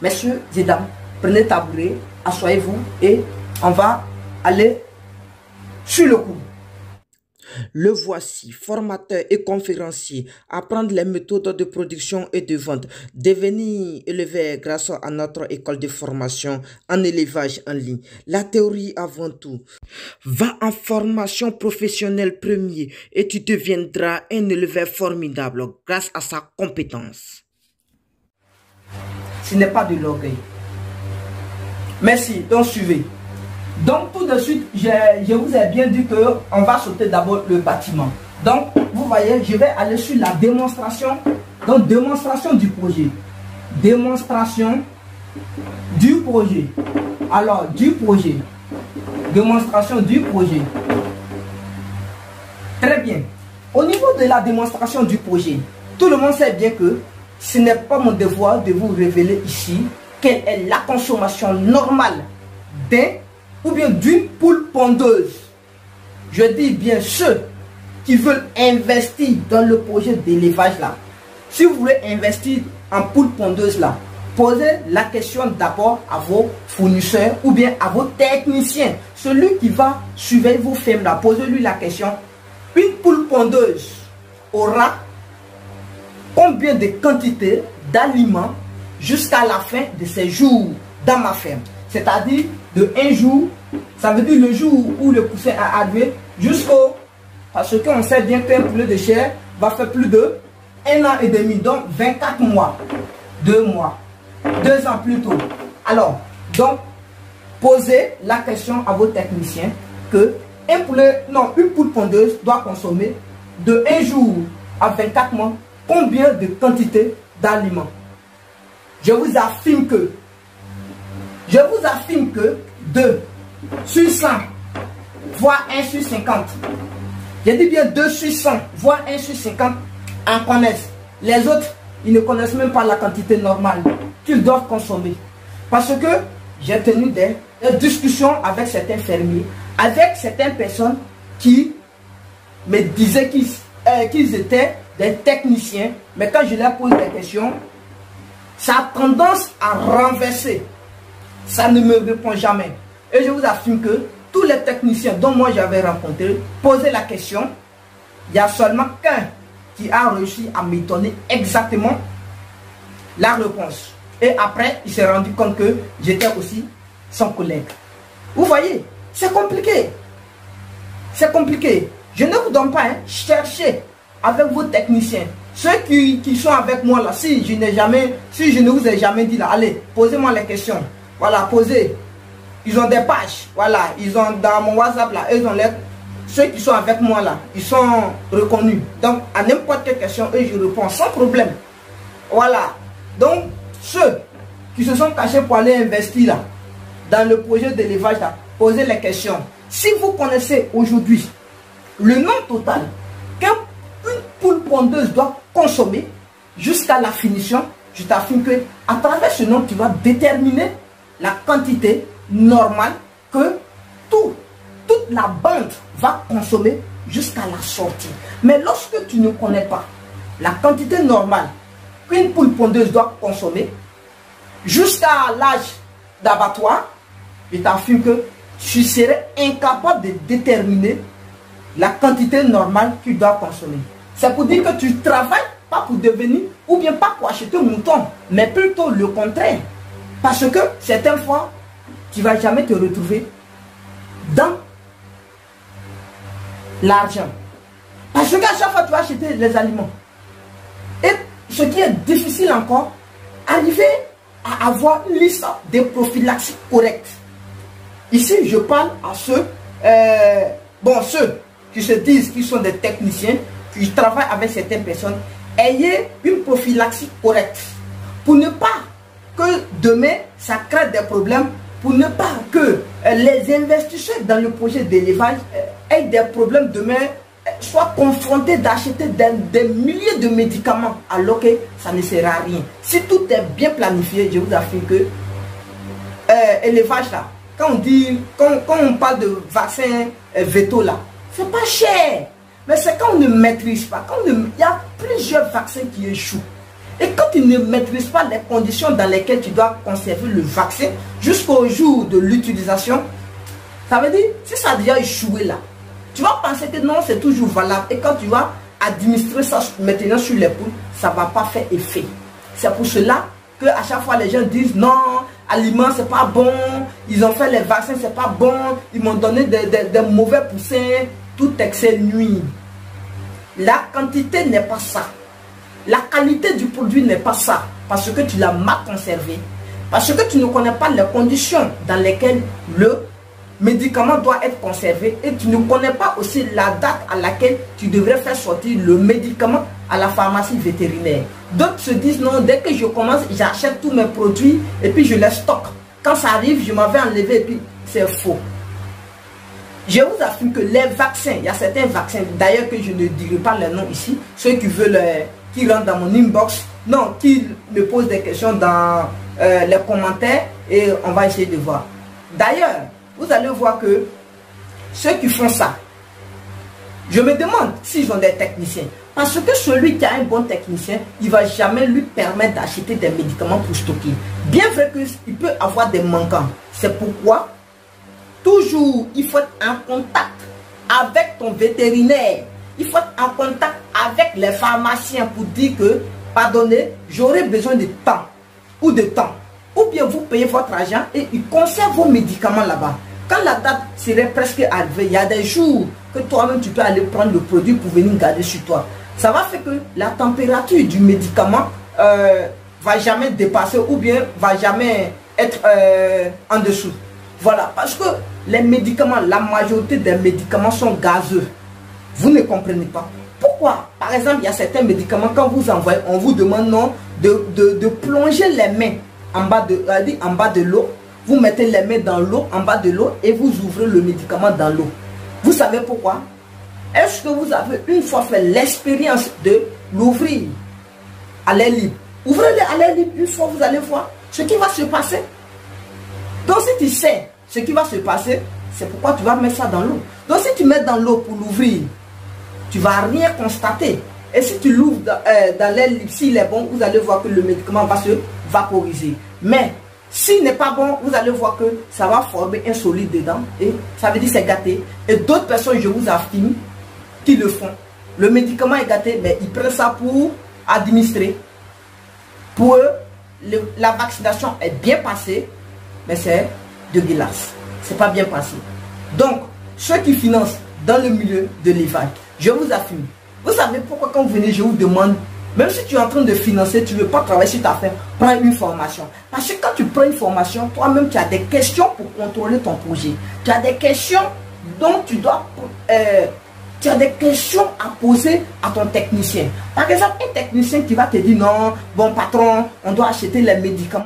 Messieurs et dames, prenez tabouret, asseyez-vous et on va aller sur le coup. Le voici, formateur et conférencier, apprendre les méthodes de production et de vente, devenir éleveur grâce à notre école de formation en élevage en ligne. La théorie avant tout. Va en formation professionnelle premier et tu deviendras un éleveur formidable grâce à sa compétence. Ce n'est pas de l'orgueil. Merci, donc suivez. Donc tout de suite, je vous ai bien dit qu'on va sauter d'abord le bâtiment. Donc vous voyez, je vais aller sur la démonstration. Donc démonstration du projet. Démonstration du projet. Alors du projet. Démonstration du projet. Très bien. Au niveau de la démonstration du projet, tout le monde sait bien que ce n'est pas mon devoir de vous révéler ici quelle est la consommation normale d'un ou bien d'une poule pondeuse. Je dis bien ceux qui veulent investir dans le projet d'élevage là. Si vous voulez investir en poule pondeuse là, posez la question d'abord à vos fournisseurs ou bien à vos techniciens. Celui qui va surveiller vos fermes là, posez-lui la question. Une poule pondeuse aura combien de quantités d'aliments jusqu'à la fin de ses jours dans ma ferme? C'est-à-dire de un jour, ça veut dire le jour où le poussin a adoué jusqu'au... Parce qu'on sait bien qu'un poulet de chair va faire plus de 1 an et demi, donc 24 mois, 2 mois, 2 ans plus tôt. Alors, donc, posez la question à vos techniciens que une poule pondeuse doit consommer de 1 jour à 24 mois combien de quantité d'aliments. Je vous affirme que 2 sur 100, voire 1 sur 50. Je dis bien 2 sur 100, voire 1 sur 50 en connaissent. Les autres, ils ne connaissent même pas la quantité normale qu'ils doivent consommer. Parce que j'ai tenu des discussions avec certains fermiers, avec certaines personnes qui me disaient qu'ils étaient des techniciens, mais quand je leur pose des questions, ça a tendance à renverser. Ça ne me répond jamais. Et je vous affirme que tous les techniciens dont moi j'avais rencontré, posaient la question, il y a seulement qu'un qui a réussi à me donner exactement la réponse. Et après, il s'est rendu compte que j'étais aussi son collègue. Vous voyez, c'est compliqué. C'est compliqué. Je ne vous donne pas, hein, cherchez avec vos techniciens. Ceux qui sont avec moi là, si je ne vous ai jamais dit là, allez, posez-moi les questions. Voilà, posez. Ils ont des pages. Voilà, ils ont dans mon WhatsApp là, ils ont ceux qui sont avec moi là, ils sont reconnus. Donc, à n'importe quelle question, eux, je réponds sans problème. Voilà. Donc, ceux qui se sont cachés pour aller investir là, dans le projet d'élevage là, posez les questions. Si vous connaissez aujourd'hui le nombre total qu'une poule pondeuse doit consommer jusqu'à la finition, je t'affirme que à travers ce nombre, tu vas déterminer la quantité normale que toute la bande va consommer jusqu'à la sortie. Mais lorsque tu ne connais pas la quantité normale qu'une poule pondeuse doit consommer jusqu'à l'âge d'abattoir, je t'affirme que tu serais incapable de déterminer la quantité normale qu'il doit consommer. C'est pour dire que tu travailles pas pour devenir, ou bien pas pour acheter un mouton, mais plutôt le contraire. Parce que certaines fois, tu ne vas jamais te retrouver dans l'argent. Parce qu'à chaque fois, tu vas acheter les aliments. Et ce qui est difficile encore, arriver à avoir une liste de prophylaxie correcte. Ici, je parle à ceux qui se disent qu'ils sont des techniciens, qui travaillent avec certaines personnes. Ayez une prophylaxie correcte pour ne pas que demain, ça crée des problèmes, pour ne pas que les investisseurs dans le projet d'élevage aient des problèmes demain, soient confrontés d'acheter des milliers de médicaments alors que ça ne sert à rien. Si tout est bien planifié, je vous affirme que élevage là, quand on parle de vaccin veto là, c'est pas cher. Mais c'est quand on ne maîtrise pas, il y a plusieurs vaccins qui échouent. Et quand tu ne maîtrises pas les conditions dans lesquelles tu dois conserver le vaccin jusqu'au jour de l'utilisation, ça veut dire, si ça a déjà échoué là, tu vas penser que non, c'est toujours valable. Et quand tu vas administrer ça maintenant sur les poules, ça ne va pas faire effet. C'est pour cela que à chaque fois les gens disent non, aliment c'est pas bon, ils ont fait les vaccins c'est pas bon, ils m'ont donné des mauvais poussins, tout excès nuit. La quantité n'est pas ça. La qualité du produit n'est pas ça, parce que tu l'as mal conservé, parce que tu ne connais pas les conditions dans lesquelles le médicament doit être conservé et tu ne connais pas aussi la date à laquelle tu devrais faire sortir le médicament à la pharmacie vétérinaire. D'autres se disent non, dès que je commence, j'achète tous mes produits et puis je les stocke. Quand ça arrive, je m'en vais enlever et puis c'est faux. Je vous affirme que les vaccins, il y a certains vaccins, d'ailleurs que je ne dirai pas les noms ici, ceux qui veulent, qui rentrent dans mon inbox, non, qui me posent des questions dans les commentaires et on va essayer de voir. D'ailleurs, vous allez voir que ceux qui font ça, je me demande s'ils ont des techniciens. Parce que celui qui a un bon technicien, il ne va jamais lui permettre d'acheter des médicaments pour stocker. Bien vrai qu'il peut avoir des manquants. C'est pourquoi, toujours, il faut être en contact avec ton vétérinaire. Il faut être en contact avec les pharmaciens pour dire que, pardonnez, j'aurai besoin de temps ou de temps. Ou bien vous payez votre argent et ils conservent vos médicaments là-bas. Quand la date serait presque arrivée, il y a des jours que toi-même tu peux aller prendre le produit pour venir garder sur toi. Ça va faire que la température du médicament va jamais dépasser ou bien va jamais être en dessous. Voilà, parce que les médicaments, la majorité des médicaments sont gazeux. Vous ne comprenez pas. Pourquoi? Par exemple, il y a certains médicaments, quand vous envoyez, on vous demande non, de plonger les mains en bas de l'eau. Vous mettez les mains dans l'eau, en bas de l'eau, et vous ouvrez le médicament dans l'eau. Vous savez pourquoi? Est-ce que vous avez une fois fait l'expérience de l'ouvrir à l'air libre? Ouvrez-le à l'air libre, une fois vous allez voir ce qui va se passer. Donc si tu sais ce qui va se passer, c'est pourquoi tu vas mettre ça dans l'eau. Donc si tu mets dans l'eau pour l'ouvrir, tu ne vas rien constater. Et si tu l'ouvres dans l'air libre, s'il est bon, vous allez voir que le médicament va se vaporiser. Mais s'il n'est pas bon, vous allez voir que ça va former un solide dedans. Et ça veut dire c'est gâté. Et d'autres personnes, je vous affirme, qui le font. Le médicament est gâté, mais ils prennent ça pour administrer. Pour eux, la vaccination est bien passée, mais c'est dégueulasse. C'est pas bien passé. Donc, ceux qui financent dans le milieu de l'élevage, je vous affirme. Vous savez pourquoi quand vous venez, je vous demande, même si tu es en train de financer, tu ne veux pas travailler sur ta affaire, prends une formation. Parce que quand tu prends une formation, toi-même, tu as des questions pour contrôler ton projet. Tu as des questions dont tu dois... tu as des questions à poser à ton technicien. Par exemple, un technicien qui va te dire non, bon patron, on doit acheter les médicaments.